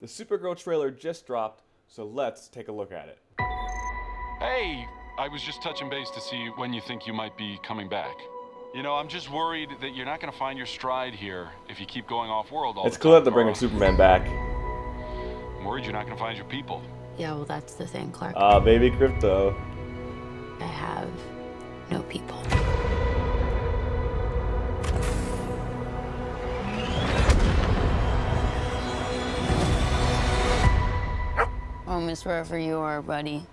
The Supergirl trailer just dropped, so let's take a look at it. Hey, I was just touching base to see when you think you might be coming back. You know, I'm just worried that you're not going to find your stride here if you keep going off-world all It's the cool time. that they're bringing Superman back. I'm worried you're not going to find your people. Yeah, well, that's the thing, Clark. Baby Crypto. I have no people. Oh, miss wherever you are, buddy.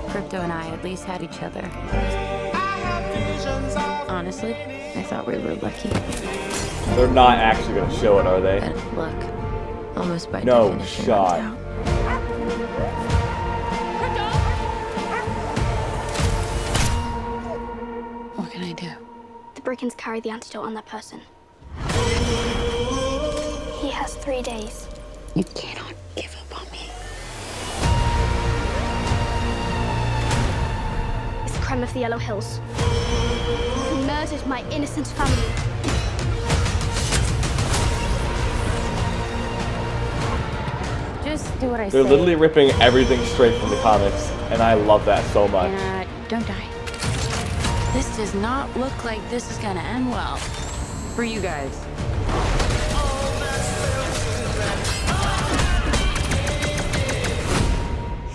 Crypto and I at least had each other. Honestly, I thought we were lucky. They're not actually gonna show it, are they? But look, almost by No definition, shot. runs out. What can I do? The Brickens carry the antidote on that person. He has 3 days. You cannot give up on me. It's a crime of the Yellow Hills. Who murdered my innocent family. Just do what I say. They're literally ripping everything straight from the comics, and I love that so much. Don't die. This does not look like this is gonna end well. For you guys.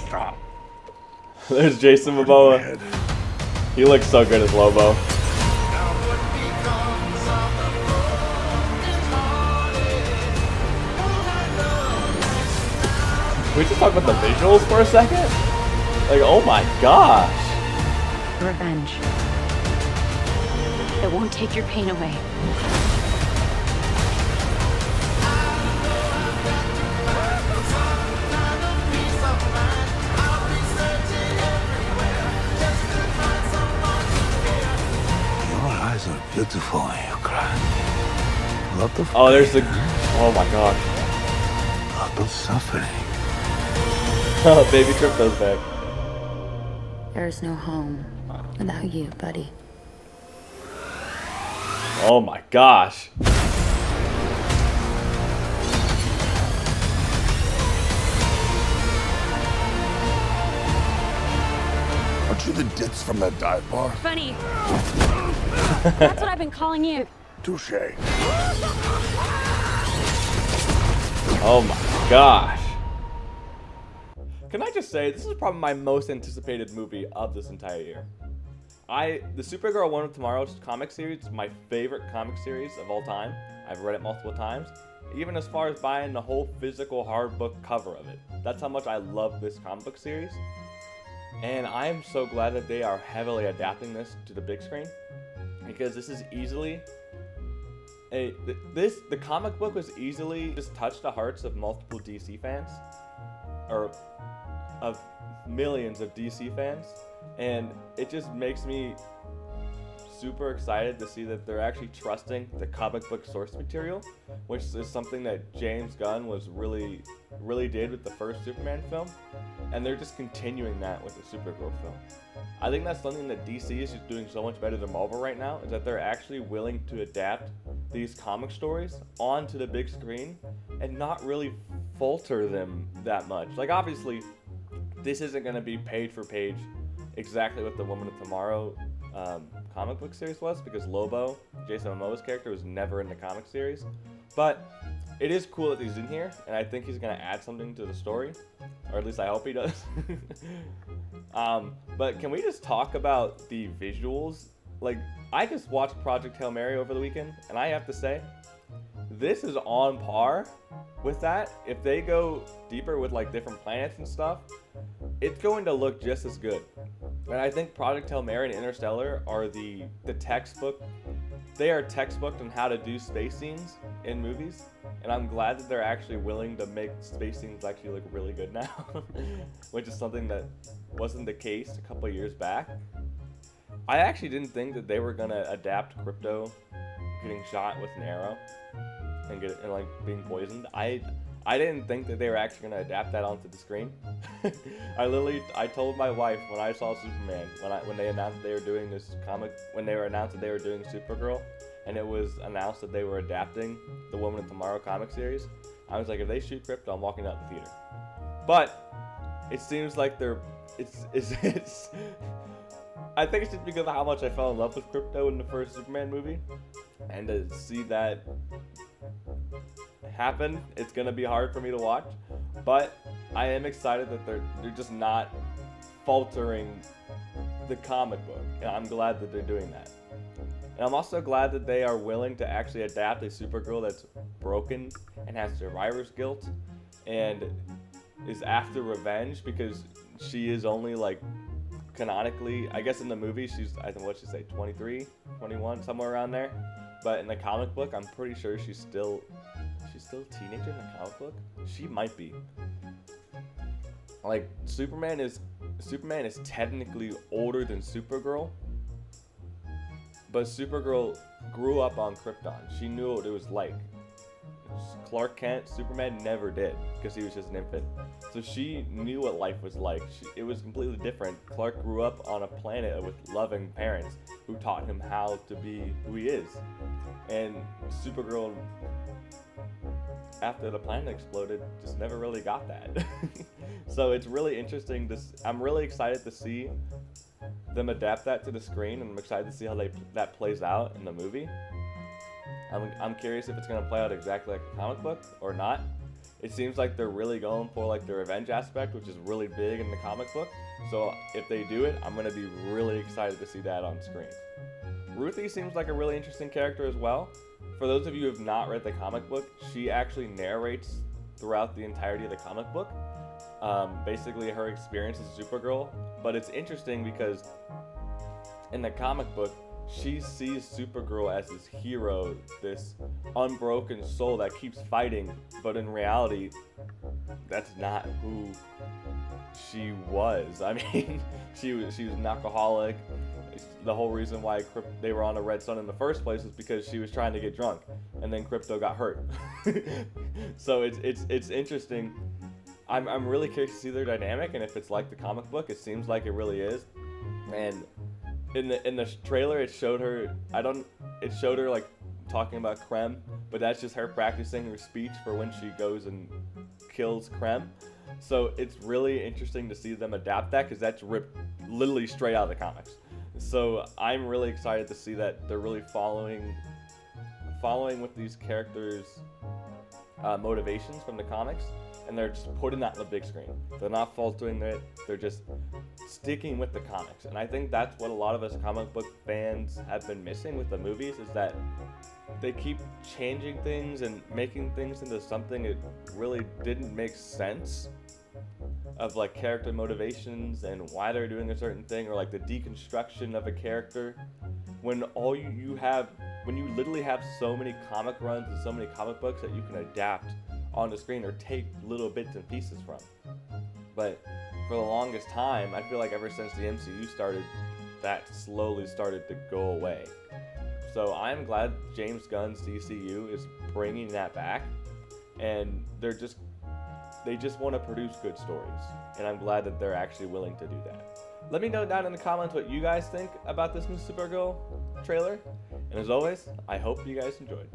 Stop. There's Jason Momoa. He looks so good as Lobo. Can we just talk about the visuals for a second? Like, oh my gosh. Revenge. It won't take your pain away. Your eyes are beautiful when you cry. Lot of Oh, there's the. pain, Oh my gosh. lot of suffering. Oh, Baby Crypto's back. There's no home without you, buddy. Oh my gosh. Aren't you the ditz from that dive bar? Funny. That's what I've been calling you. Touche. Oh my gosh. Can I just say, this is probably my most anticipated movie of this entire year. The Supergirl One of Tomorrow's comic series is my favorite comic series of all time. I've read it multiple times, even as far as buying the whole physical hard book cover of it. That's how much I love this comic book series. And I'm so glad that they are heavily adapting this to the big screen, because this is easily the comic book was easily just touched the hearts of multiple DC fans, or of millions of DC fans, and it just makes me super excited to see that they're actually trusting the comic book source material, which is something that James Gunn was really did with the first Superman film, and they're just continuing that with the Supergirl film. I think that's something that DC is just doing so much better than Marvel right now, is that they're actually willing to adapt these comic stories onto the big screen and not really falter them that much. Like, obviously, this isn't going to be page for page exactly what the Woman of Tomorrow comic book series was, because Lobo, Jason Momoa's character, was never in the comic series. But it is cool that he's in here, and I think he's going to add something to the story, or at least I hope he does. But can we just talk about the visuals? Like, I just watched Project Hail Mary over the weekend, and I have to say, this is on par with that. If they go deeper with like different planets and stuff, it's going to look just as good. And I think Project Hail Mary and Interstellar are the textbook. They are textbooked on how to do space scenes in movies, and I'm glad that they're actually willing to make space scenes actually look really good now, which is something that wasn't the case a couple of years back. I actually didn't think that they were gonna adapt Crypto getting shot with an arrow and like being poisoned. I I didn't think that they were actually going to adapt that onto the screen. I told my wife when I saw Superman, when they announced they were doing this comic, when they were announced that they were doing Supergirl, and it was announced that they were adapting the Woman of Tomorrow comic series, I was like, if they shoot Krypto, I'm walking out the theater. But it seems like it's I think it's just because of how much I fell in love with Krypto in the first Superman movie, and to see that happen, it's gonna be hard for me to watch. But I am excited that they're just not faltering the comic book, and I'm glad that they're doing that. And I'm also glad that they are willing to actually adapt a Supergirl that's broken and has survivor's guilt and is after revenge, because she is only like canonically, I guess in the movie she's, I think, what'd she say, 23, 21, somewhere around there. But in the comic book, I'm pretty sure she's still a teenager in the comic book. She might be. Like, Superman is technically older than Supergirl, but Supergirl grew up on Krypton. She knew what it was like. Clark Kent, Superman never did, because he was just an infant. So she knew what life was like. It was completely different. Clark grew up on a planet with loving parents who taught him how to be who he is. And Supergirl, after the planet exploded, just never really got that. So it's really interesting. I'm really excited to see them adapt that to the screen, and I'm excited to see how that plays out in the movie. I'm curious if it's going to play out exactly like the comic book or not. It seems like they're really going for like the revenge aspect, which is really big in the comic book. So if they do it, I'm going to be really excited to see that on screen. Ruthie seems like a really interesting character as well. For those of you who have not read the comic book, she actually narrates throughout the entirety of the comic book. Basically her experience as Supergirl. But it's interesting because in the comic book, she sees Supergirl as this hero, this unbroken soul that keeps fighting, but in reality, that's not who she was. I mean, she was an alcoholic. The whole reason why they were on the Red Sun in the first place was because she was trying to get drunk, and then Krypto got hurt. So it's interesting. I'm really curious to see their dynamic, and if it's like the comic book, it seems like it really is. And in the trailer, it showed her like talking about Krem, but that's just her practicing her speech for when she goes and kills Krem. So it's really interesting to see them adapt that, because that's ripped literally straight out of the comics. So I'm really excited to see that they're really following with these characters' motivations from the comics, and they're just putting that on the big screen. They're not faltering it. They're just sticking with the comics. And I think that's what a lot of us comic book fans have been missing with the movies, is that they keep changing things and making things into something it really didn't make sense, of like character motivations and why they're doing a certain thing, or like the deconstruction of a character, when all you have, when you literally have so many comic runs and so many comic books that you can adapt on the screen or take little bits and pieces from. But for the longest time, I feel like ever since the MCU started, that slowly started to go away. So I'm glad James Gunn's DCU is bringing that back, and they just want to produce good stories, and I'm glad that they're actually willing to do that. Let me know down in the comments what you guys think about this new Supergirl trailer, and as always, I hope you guys enjoyed.